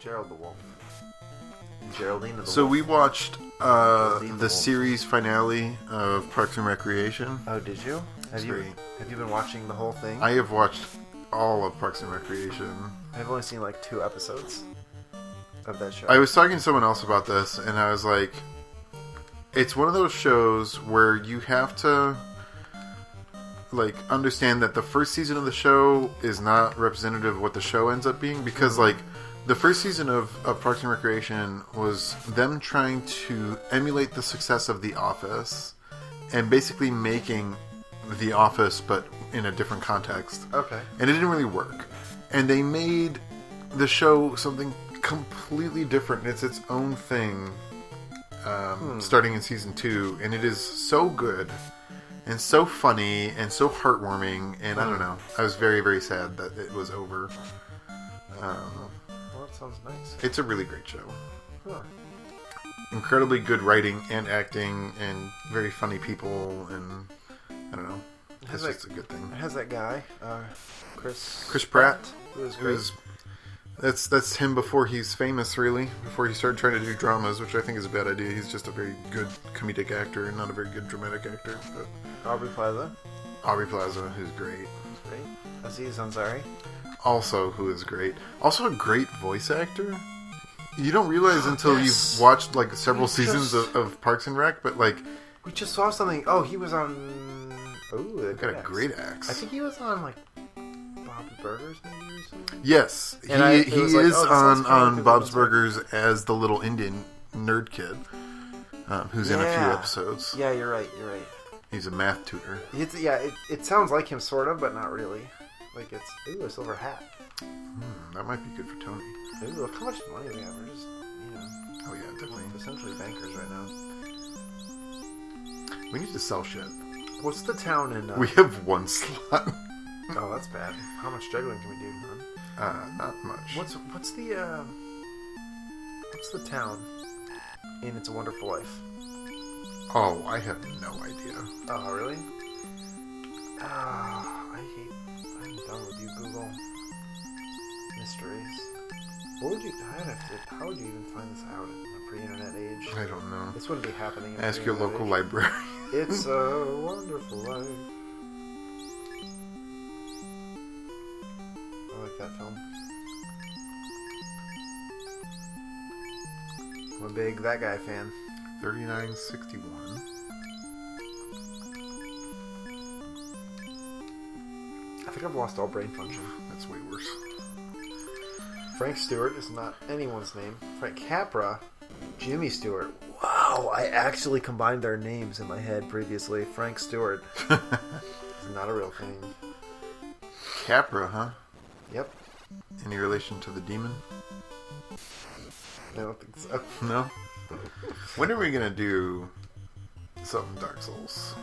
Gerald the wolf. Geraldine the wolf. So we watched the series finale of Parks and Recreation. Oh, did you? Have you been watching the whole thing? I have watched all of Parks and Recreation. I've only seen like 2 episodes of that show. I was talking to someone else about this, and I was like, it's one of those shows where you have to like understand that the first season of the show is not representative of what the show ends up being, because like the first season of Parks and Recreation was them trying to emulate the success of The Office and basically making The Office but in a different context. Okay. And it didn't really work. And they made the show something completely different. It's its own thing starting in season 2, and it is so good and so funny and so heartwarming, and I don't know. I was very, very sad that it was over. Well, that sounds nice. It's a really great show. Huh. Incredibly good writing and acting and very funny people, and I don't know. It's just a good thing. It has that guy, Chris Pratt. Who is great. That's him before he's famous, really. Before he started trying to do dramas, which I think is a bad idea. He's just a very good comedic actor and not a very good dramatic actor. But Aubrey Plaza. Aubrey Plaza, who's great. Great. Aziz Ansari. Also, who is great. Also a great voice actor. You don't realize until you've watched like several seasons of Parks and Rec, but like... We just saw something. Oh, he was on... Ooh, got a great axe. I think he was on like Bob's Burgers maybe or something. Yes, he is on Bob's Burgers as the little Indian nerd kid who's in a few episodes. Yeah, you're right. He's a math tutor. It sounds like him sort of, but not really. Like it's a silver hat. That might be good for Tony. Ooh, look how much money we have. We're just Oh yeah, definitely. we're essentially bankers right now. We need to sell shit. What's the town in? We have 1 slot. Oh, that's bad. How much juggling can we do, huh? Not much. What's the town in It's a Wonderful Life? Oh, I have no idea. Oh, really? I'm done with you, Google. Mysteries. How would you even find this out in a pre-internet age? I don't know. This wouldn't be happening. Ask your local library. It's a Wonderful Life. I like that film. I'm a big That Guy fan. 3961. I think I've lost all brain function. That's way worse. Frank Stewart is not anyone's name. Frank Capra, Jimmy Stewart. Wow, I actually combined their names in my head previously. Frank Stewart is not a real thing. Capra, huh? Yep. Any relation to the demon? I don't think so. No? When are we going to do something Dark Souls?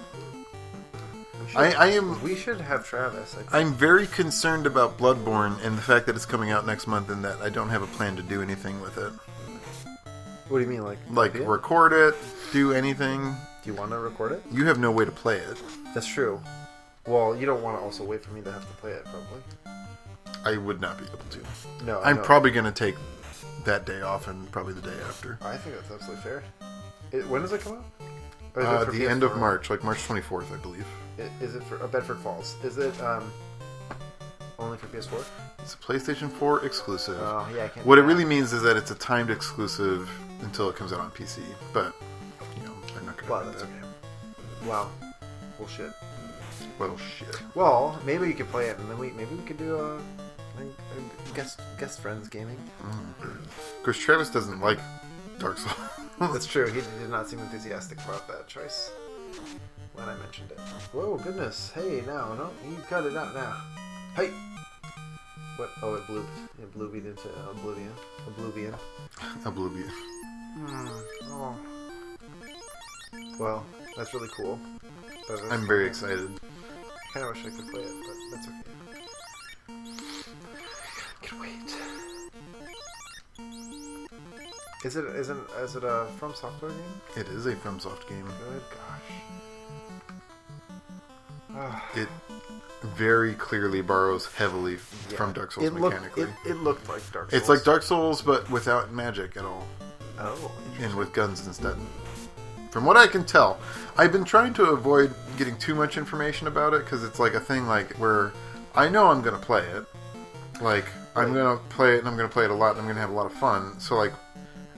We should have Travis. I'm very concerned about Bloodborne and the fact that it's coming out next month and that I don't have a plan to do anything with it. What do you mean, like record it, do anything? Do you want to record it? You have no way to play it. That's true. Well, you don't want to also wait for me to have to play it, probably. I would not be able to. No, I'm probably going to take that day off and probably the day after. I think that's absolutely fair. When does it come The out? end of March, like March 24th, I believe. Is it for Bedford Falls? Is it only for PS4? It's a PlayStation 4 exclusive. Oh, yeah, I can't. What it really means is that it's a timed exclusive until it comes out on PC. But, I'm not going to do that. Okay. Wow. Bullshit. Well, shit. Well, maybe you could play it, and then maybe we could do a guest friends gaming. Because Travis doesn't like Dark Souls. That's true. He did not seem enthusiastic about that choice when I mentioned it. Whoa, goodness. Hey, no, you cut it out now. Hey! What? Oh, it blew me into oblivion. Oblivion. Oh. Well, that's really cool. I'm very excited. I kind of wish I could play it, but that's okay. I can wait. Is it a From Software game? It is a FromSoft game. Good gosh. very clearly borrows heavily from Dark Souls mechanically. It looked like Dark Souls. It's like Dark Souls, but without magic at all. Oh, and with guns instead. From what I can tell, I've been trying to avoid getting too much information about it because it's like a thing like where I know I'm going to play it. Like, I'm going to play it and I'm going to play it a lot and I'm going to have a lot of fun. So, like,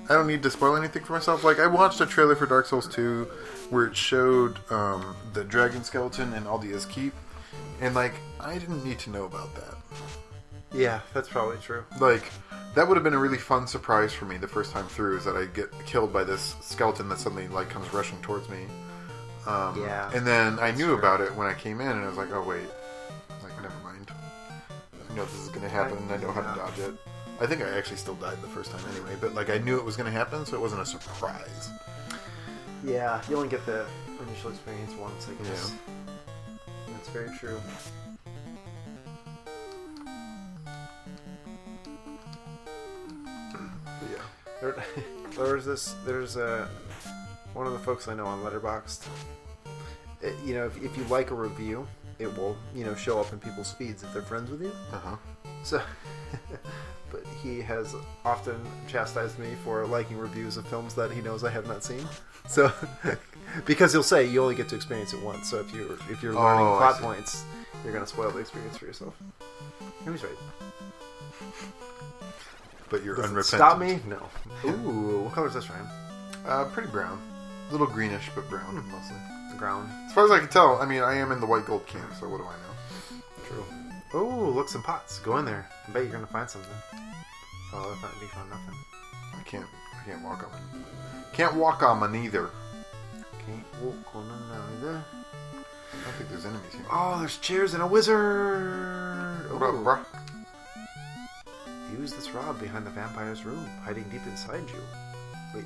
I don't need to spoil anything for myself. Like, I watched a trailer for Dark Souls 2 where it showed the dragon skeleton in Aldia's Keep. And, like, I didn't need to know about that. Yeah, that's probably true. Like, that would have been a really fun surprise for me the first time through, is that I get killed by this skeleton that suddenly, like, comes rushing towards me. Yeah. And then I knew about it when I came in, and I was like, oh, wait. Like, never mind. I know this is going to happen, and I know how to dodge it. I think I actually still died the first time anyway, but, like, I knew it was going to happen, so it wasn't a surprise. Yeah, you only get the initial experience once, I guess. Yeah. That's very true. Yeah. There's one of the folks I know on Letterboxd. You know, if you like a review, it will, you know, show up in people's feeds if they're friends with you. Uh-huh. So, but he has often chastised me for liking reviews of films that he knows I have not seen. So, because he'll say you only get to experience it once. So if you're learning plot points, you're gonna spoil the experience for yourself. And he's right. But you're unrepentant. Stop me? No. Ooh, what color is this, Ryan? Pretty brown. A little greenish, but brown mostly. Brown. As far as I can tell, I mean, I am in the white gold camp, so what do I know? True. Oh, look, some pots. Go in there. I bet you're gonna find something. Oh, I found nothing. I can't walk on them. Can't walk on them either. Can't walk on them either. I don't think there's enemies here. Oh, there's chairs and a wizard. What up, bruh? Use this rod behind the vampire's room, hiding deep inside you. Wait.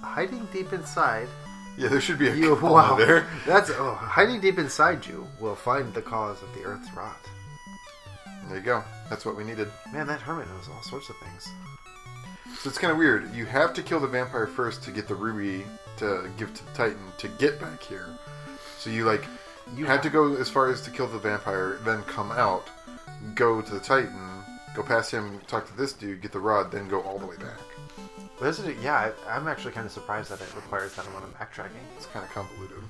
Hiding deep inside? Yeah, there should be a wow there. Hiding deep inside you will find the cause of the earth's rot. There you go. That's what we needed. Man, that hermit knows all sorts of things. So it's kind of weird. You have to kill the vampire first to get the ruby to give to the Titan to get back here. So you have to go as far as to kill the vampire, then come out, go to the Titan, go past him, talk to this dude, get the rod, then go all the way back. I'm actually kind of surprised that it requires that amount of backtracking. It's kind of convoluted.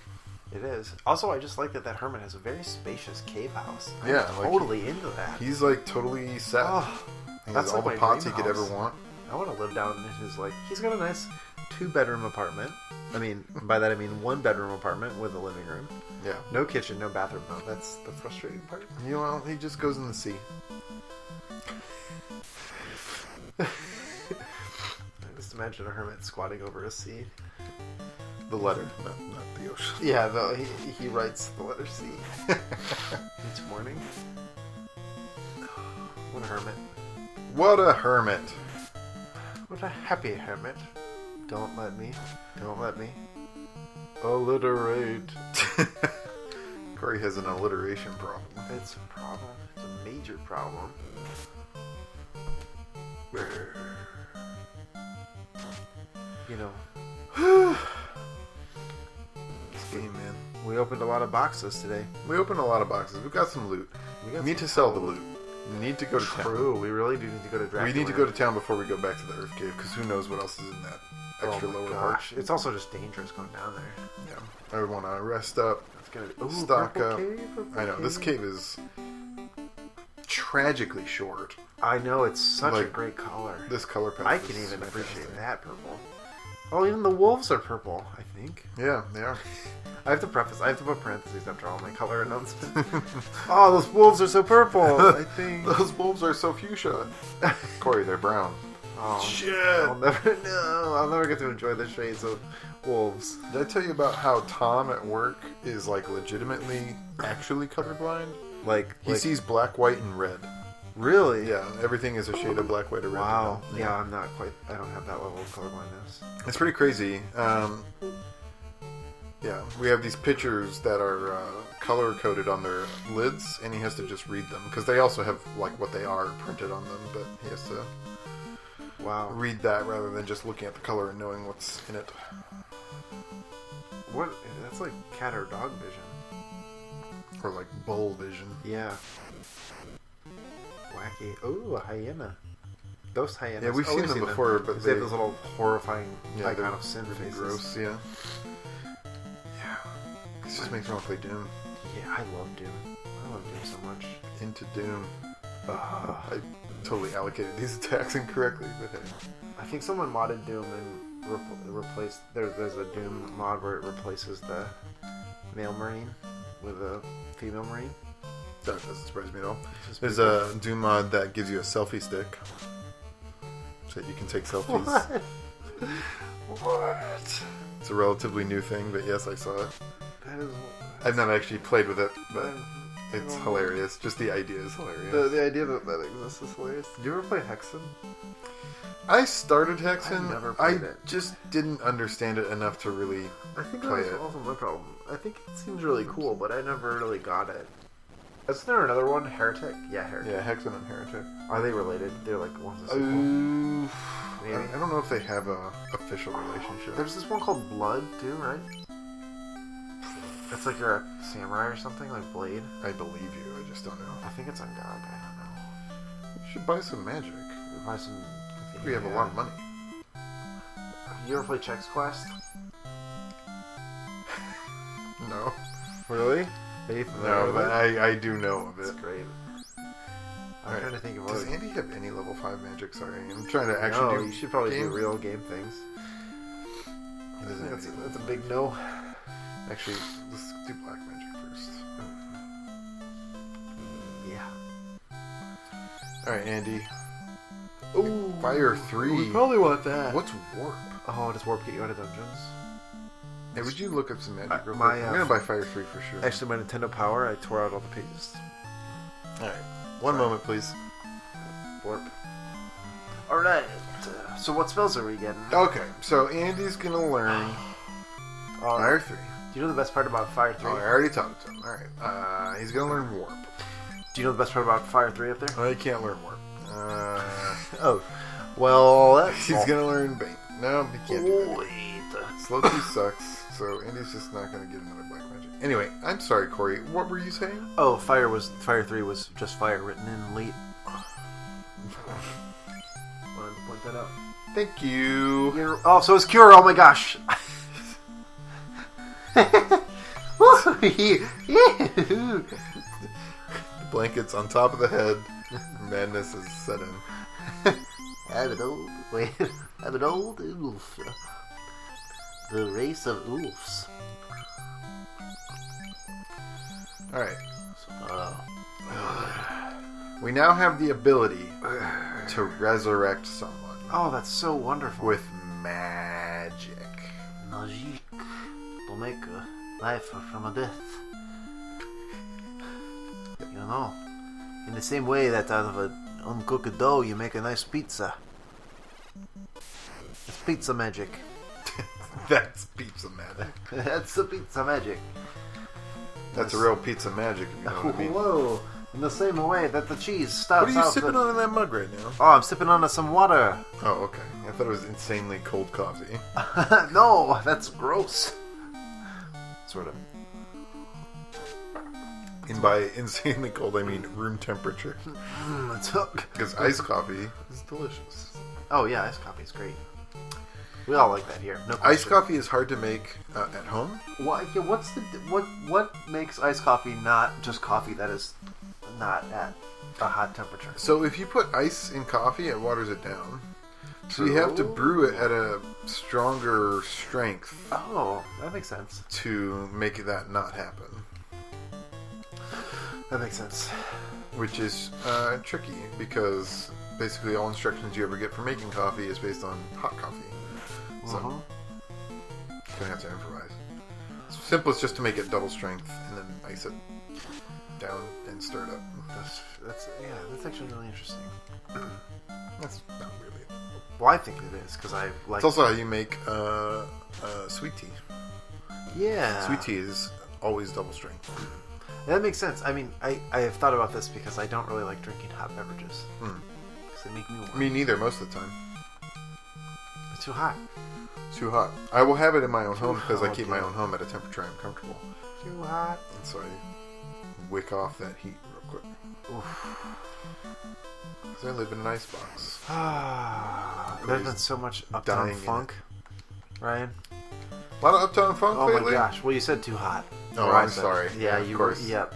It is. Also, I just like that hermit has a very spacious cave house. I'm yeah, totally into that. He's like totally set. Oh, he has all the pots he could ever want. I want to live down in his he's got a nice 2-bedroom apartment. I mean, by that I mean 1-bedroom apartment with a living room. Yeah. No kitchen, no bathroom though. That's the frustrating part. You know, he just goes in the sea. I just imagine a hermit squatting over a C. The letter, not the ocean. Yeah, he writes the letter C. Each morning. What a hermit. What a hermit. What a happy hermit. Don't let me. Alliterate. Corey has an alliteration problem. It's a problem. It's a major problem. You know. This game, man. We opened a lot of boxes today. We opened a lot of boxes. We got some loot. We need to sell the loot. We need to go to town. True, we really do need to go to Dracula. We need to go to town before we go back to the Earth Cave, because who knows what else is in that extra lower part. It's also just dangerous going down there. Yeah. I would want to rest up, stock up. I know, this cave is tragically short. I know, it's such a great color. This color palette. I can even appreciate that purple. Oh, even the wolves are purple, I think. Yeah, they are. I have to put parentheses after all my color announcements. Oh, those wolves are so purple, I think. Those wolves are so fuchsia. Corey, they're brown. Oh, shit. I'll never get to enjoy the shades of wolves. Did I tell you about how Tom at work is legitimately actually colorblind? He sees black, white, and red. Really? Yeah, everything is a shade of black, white, or red. Wow. Yeah, I'm not quite. I don't have that level of colorblindness. It's pretty crazy. Yeah, we have these pictures that are color coded on their lids, and he has to just read them because they also have what they are printed on them, but he has to read that rather than just looking at the color and knowing what's in it. What? That's like cat or dog vision. Or like bull vision. Yeah. Wacky. Ooh, a hyena. Those hyenas. Yeah, we've seen them before, but they have those little horrifying kind of sin faces. Gross, yeah. Yeah. This just makes me want to play Doom. Yeah, I love Doom. I love Doom so much. Into Doom. I totally allocated these attacks incorrectly, but hey. I think someone modded Doom and replaced... There's a Doom mod where it replaces the male Marine with a female Marine. That doesn't surprise me at all. There's a Doom mod that gives you a selfie stick. So that you can take selfies. What? It's a relatively new thing, but yes, I saw it. That is... I've not actually played with it, but it's hilarious. Just the idea is hilarious. The idea that exists is hilarious. Did you ever play Hexen? I started Hexen. I never played it. Just didn't understand it enough to really play it. Also my problem. I think it seems really cool, but I never really got it. Isn't there another one? Heretic? Yeah, Heretic. Yeah, Hexen and Heretic. Are they related? They're like one's a sequel. Maybe. I don't know if they have a official relationship. There's this one called Blood too, right? It's like you're a samurai or something, like Blade. I believe you. I just don't know. I think it's on GOG. I don't know. You should buy some magic. Buy some. We have a lot of money. You ever play Chex Quest? No. Really? No, but I do know of it. It's great. I'm trying to think of Does Andy have any level 5 magic? Sorry, I'm trying to actually do. You should probably do real game things. That's a big no. Actually, let's do black magic first. Yeah. Alright, Andy. Ooh, Fire 3. We probably want that. What's warp? Oh, does warp get you out of dungeons? Hey, would you look up some magic real quick? I'm going to buy Fire 3 for sure. Actually, my Nintendo Power, I tore out all the pages. Alright. One moment, please. Warp. Alright. So what spells are we getting? Okay, so Andy's going to learn Fire 3. Do you know the best part about Fire 3? Oh, I already talked to him. Alright. He's going to learn warp. Do you know the best part about Fire 3 up there? Oh, he can't learn warp. Oh. Well, that's... He's going to learn bait. No, he can't do that. Wait. Slow 2 sucks, so Andy's just not going to get another black magic. Anyway, I'm sorry, Corey. What were you saying? Oh, Fire 3 was just Fire written in late. Wanted to point that out. Thank you. Oh, so it's Cure. Oh my gosh. The blanket's on top of the head. Madness is set in. I'm an old wolf. The race of wolves. Alright. We now have the ability to resurrect someone. Oh, that's so wonderful. With magic. Magic. To make life from a death. You know, in the same way that out of an uncooked dough you make a nice pizza. It's pizza magic. That's pizza magic. That's the pizza magic. That's a real pizza magic, if you know what I mean. Whoa. In the same way that the cheese stops out. What are you sipping on in that mug right now? Oh, I'm sipping on some water. Oh, okay. I thought it was insanely cold coffee. No, that's gross. Sort of. And by insanely cold, I mean room temperature. Because iced coffee is delicious. Oh yeah, iced coffee is great. We all like that here. No question. Iced coffee is hard to make at home. Why? Yeah, what makes iced coffee not just coffee that is not at a hot temperature? So if you put ice in coffee, it waters it down. So you have to brew it at a stronger strength. Oh, that makes sense. To make that not happen. That makes sense. Which is tricky because basically all instructions you ever get for making coffee is based on hot coffee. So you're gonna have to improvise. Simplest just to make it double strength and then ice it down and stir it up. That's actually really interesting. That's not really. Well, I think it is because I like. It's also how you make sweet tea. Yeah. Sweet tea is always double strength. That makes sense. I mean, I have thought about this because I don't really like drinking hot beverages. Because they make me warm. Me neither, most of the time. It's too hot. Too hot. I will have it in my own home because I keep my own home at a temperature I'm comfortable. Too hot. And so wick off that heat real quick. Because I live in an icebox. There's been so much Uptown Funk, Ryan. A lot of Uptown Funk lately? Oh my gosh. Well, you said too hot. Oh, I'm sorry. Yeah, of course. Yep.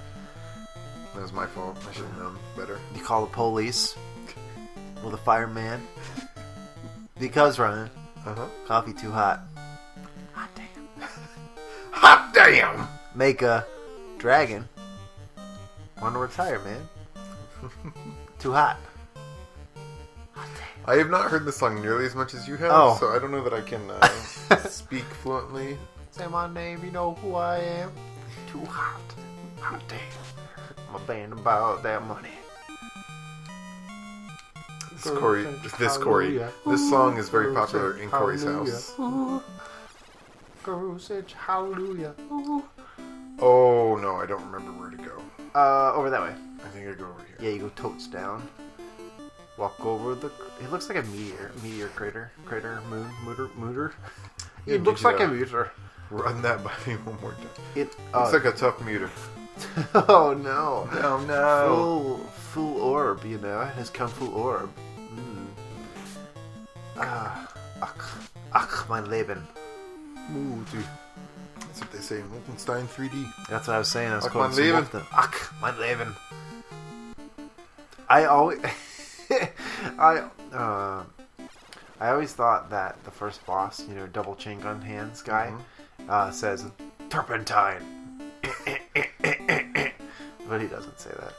That was my fault. I should have known better. You call the police. Well, the fireman. Because, Ryan, coffee too hot. Hot damn. Hot damn! Make a dragon want to retire, man. Too hot. Hot damn. I have not heard the song nearly as much as you have, so I don't know that I can speak fluently. Say my name, you know who I am. Too hot. Hot damn. I'm a band about that money. This song is very popular in Corey's house. Girl said hallelujah. Ooh. Oh no, I don't remember where to go. Over that way. I think I go over here. Yeah, you go totes down. Walk over the. It looks like a meteor crater, mooter. It looks like a meteor. Run that by me one more time. It looks like a tough meter. Oh no! Oh no! Full orb, you know. It has come full orb. Ach, mein Leben. That's what they say in Wolfenstein 3D. That's what I was saying. I was Ach, quoting mein Leben. Ach, mein Leben. I always, I always thought that the first boss, you know, double chain gun hands guy, says turpentine, but he doesn't say that.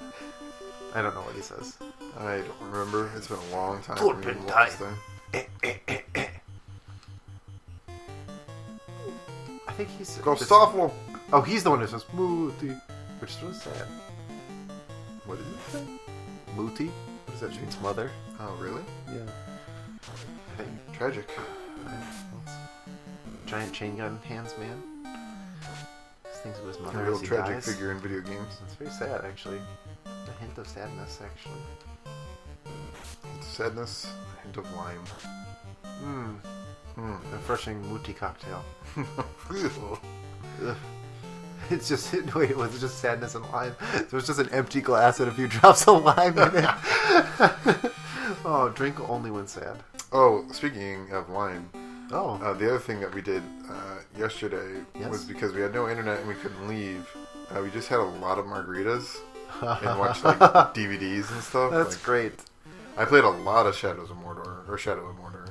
I don't know what he says. I don't remember. It's been a long time. Turpentine. I think he's... Gustavo! Oh, he's the one who says Muti, which is really sad. What does it say? Muti? What does that mean? It's mother. Oh, really? Yeah. I think. Tragic. Giant chain gun hands, man. These things with his mother. A real as he tragic dies. figure in video games. It's very sad, actually. A hint of sadness, actually. Sadness, a hint of lime. Refreshing Muti cocktail. It's just, wait, was it just sadness and lime? So it's just an empty glass and a few drops of lime in it. Oh, drink only when sad. Oh, speaking of lime. Oh. The other thing that we did yesterday was because we had no internet and we couldn't leave. We just had a lot of margaritas and watched like DVDs and stuff. That's great. I played a lot of Shadows of Mordor, or Shadow of Mordor.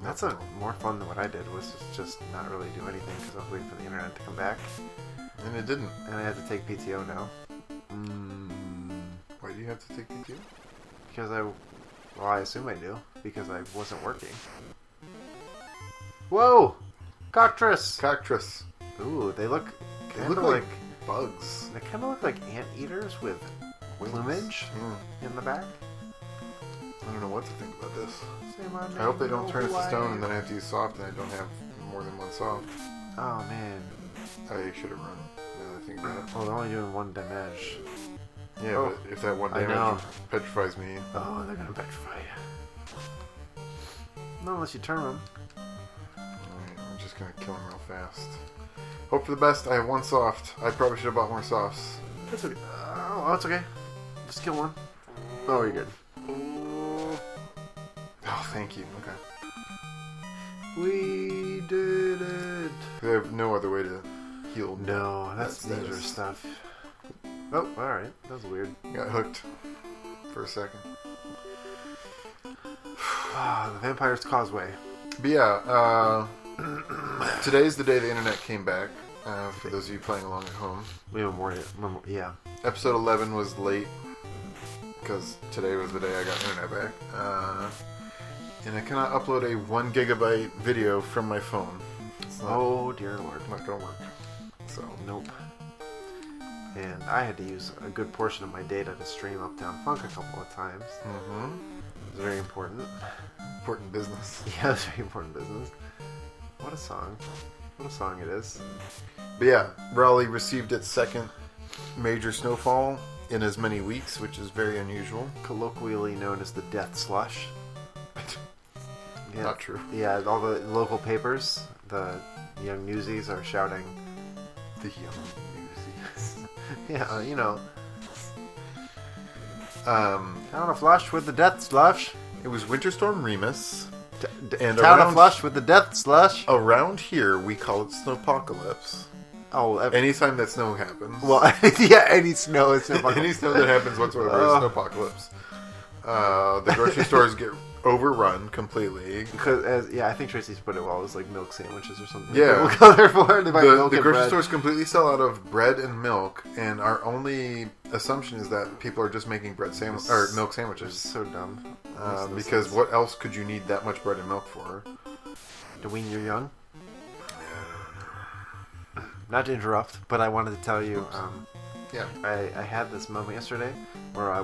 That's more fun than what I did, was just not really do anything because I was waiting for the internet to come back. And it didn't. And I had to take PTO now. Why do you have to take PTO? Because I assume I do, because I wasn't working. Whoa! Cockatrice! Ooh, they look like bugs. They kind of look like anteaters with plumage in the back. I don't know what to think about this. I hope they don't turn us to stone and then I have to use soft and I don't have more than one soft. Oh man. I should have run. Now that I think about it. Oh, they're only doing one damage. Yeah, but if that one damage petrifies me. Oh, they're gonna petrify you. Not unless you turn them. Alright, I'm just gonna kill him real fast. Hope for the best. I have one soft. I probably should have bought more softs. That's okay. Oh, that's okay. Just kill one. Oh, you're good. Oh, thank you. Okay. We did it. I have no other way to heal. No, that's dangerous stuff. Oh, alright. That was weird. Got hooked for a second. The Vampire's Causeway. But yeah, today's the day the internet came back. For those of you playing along at home. We have more, yeah. Episode 11 was late because today was the day I got internet back. And I cannot upload a 1 gigabyte video from my phone. Oh dear lord. Not gonna work. So nope. And I had to use a good portion of my data to stream Uptown Funk a couple of times. It was very important. Important business. Yeah, it was very important business. What a song. What a song it is. But yeah, Raleigh received its second major snowfall in as many weeks, which is very unusual. Colloquially known as the Death Slush. Yeah. Not true. Yeah, all the local papers, the Young Newsies are shouting, the Young Newsies. yeah, you know, Town of Flush with the death slush. It was Winter Storm Remus. And Town of Flush with the death slush. Around here, we call it Snowpocalypse. Oh, anytime that snow happens. Well, yeah, any snow is Snowpocalypse. Any snow that happens whatsoever is Snowpocalypse. The grocery stores get overrun completely. Because, I think Tracy's put it well. It was like milk sandwiches or something. Yeah. We'll go there for they buy milk the and grocery bread. stores completely sell out of bread and milk, and our only assumption is that people are just making milk sandwiches. So dumb. Because what else could you need that much bread and milk for? To wean your young? Not to interrupt, but I wanted to tell you. Yeah. I had this moment yesterday where I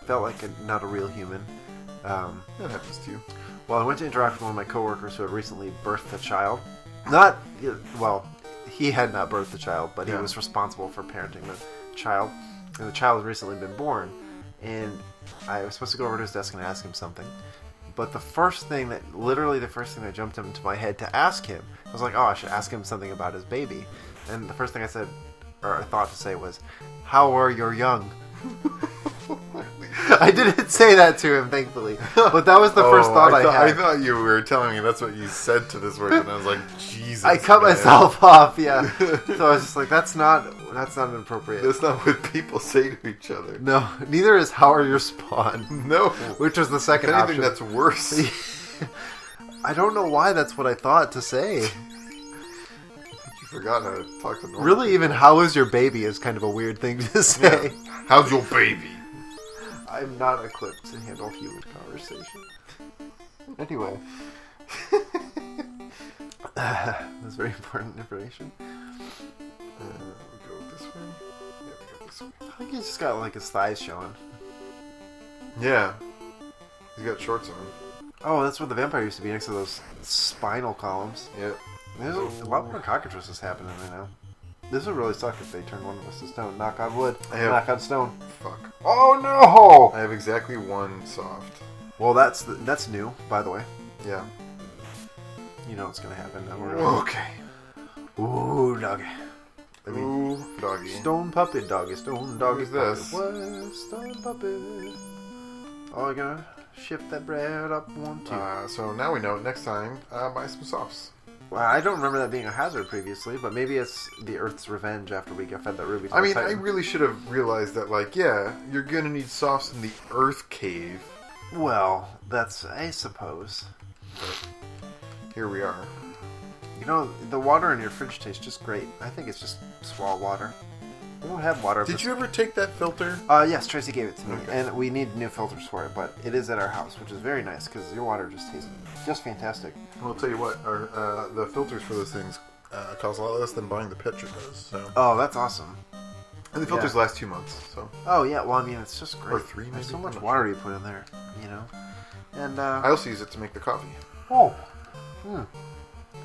felt like not a real human. That happens to you. Well, I went to interact with one of my coworkers who had recently birthed a child. He had not birthed the child, but he was responsible for parenting the child. And the child had recently been born. And I was supposed to go over to his desk and ask him something. But the first thing that jumped into my head to ask him, I was like, oh, I should ask him something about his baby. And the first thing I thought to say was, how are your young? I didn't say that to him, thankfully. But that was the first thought I had. I thought you were telling me that's what you said to this person. I was like, Jesus. I cut myself off, yeah. So I was just like, that's not inappropriate. That's not what people say to each other. No, neither is how are your spawn. No. Which was the second if anything, option. that's worse. I don't know why that's what I thought to say. You forgot how to talk to normal Really, people. even how is your baby is kind of a weird thing to say. Yeah. How's your baby? I'm not equipped to handle human conversation. Anyway. That's very important information. We go this way? Yeah, we go this way. I think he's just got like his thighs showing. Yeah. He's got shorts on. Oh, that's where the vampire used to be, next to those spinal columns. Yep. There's a lot more cockatrices happening right now. This would really suck if they turned one of us to stone. Knock on wood. Knock on stone. Fuck. Oh no! I have exactly one soft. Well, that's new, by the way. Yeah. You know what's gonna happen. Okay. Ooh, doggy. Ooh, doggy. Stone puppet, doggy. Stone doggy. Who's this? What? Stone puppet. Oh, I gotta shift that bread up 1, 2. So now we know. Next time, buy some softs. Well, I don't remember that being a hazard previously, but maybe it's the Earth's revenge after we got fed that ruby. I mean, I really should have realized that, like, yeah, you're gonna need softs in the Earth cave. Well, that's, I suppose. Here we are. You know, the water in your fridge tastes just great. I think it's just swall water. We don't have water. Did you ever take that filter? Yes, Tracy gave it to me, Okay. and we need new filters for it, but it is at our house, which is very nice, because your water just tastes just fantastic. Well, I'll tell you what, the filters for those things cost a lot less than buying the pitcher does. So. Oh, that's awesome. And the filters last 2 months, so. Oh, yeah, well, I mean, it's just great. Or 3, maybe. There's so much water you put in there, you know? And, I also use it to make the coffee. Oh.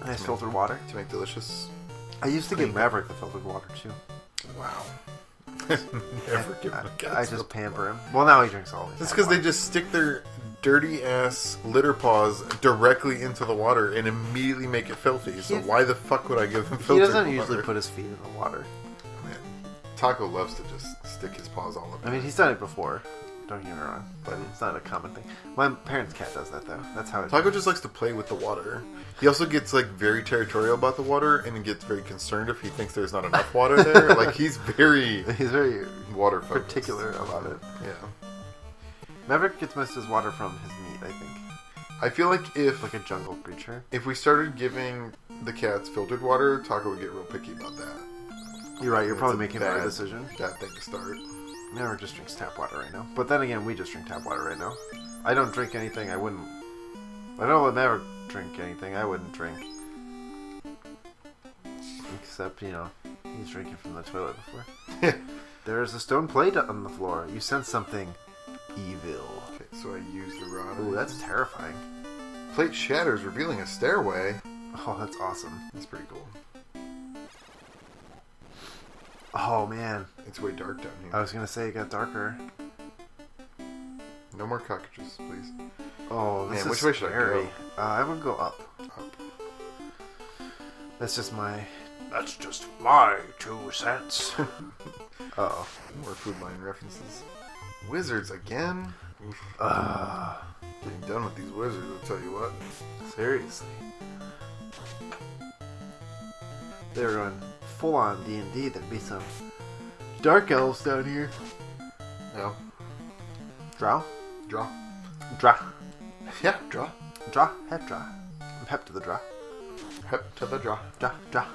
Nice filtered water. To make delicious. I used to give Maverick the filtered water, too. Wow. Never given a cat. I just pamper him. Well, now he drinks all these. It's because they just stick their dirty ass litter paws directly into the water and immediately make it filthy. So why the fuck would I give them filtered water? He doesn't usually put his feet in the water. Man, Taco loves to just stick his paws all over. I mean, he's done it before. Don't get me wrong, but it's not a common thing. My parents' cat does that though. That's how it. Taco just likes to play with the water. He also gets like very territorial about the water, and he gets very concerned if he thinks there's not enough water there. Like he's very water focused. Particular about it. Yeah. Maverick gets most of his water from his meat, I think. I feel like if like a jungle creature. If we started giving the cats filtered water, Taco would get real picky about that. You're right. You're probably making a bad decision. Bad thing to start. Never just drinks tap water right now. But then again, we just drink tap water right now. I don't drink anything I wouldn't... I don't let Maverick drink anything I wouldn't drink. Except, you know, he's drinking from the toilet before. There's a stone plate on the floor. You sense something evil. Okay, so I use the rod. Ooh, that's terrifying. Plate shatters, revealing a stairway. Oh, that's awesome. That's pretty cool. Oh, man. It's way dark down here. I was going to say it got darker. No more cockroaches, please. Oh, this Man, is which way should scary. I go? I would go up. Up. That's just my 2 cents. Uh-oh. More Food Line references. Wizards again? Getting done with these wizards, I'll tell you what. Seriously. They were going full on D&D. There'd be some dark elves down here. No. Drow? Draw. Dra. Yeah, draw. Dra. Hep dra. I'm hep to the dra. Hep to the draw. Dra. Dra.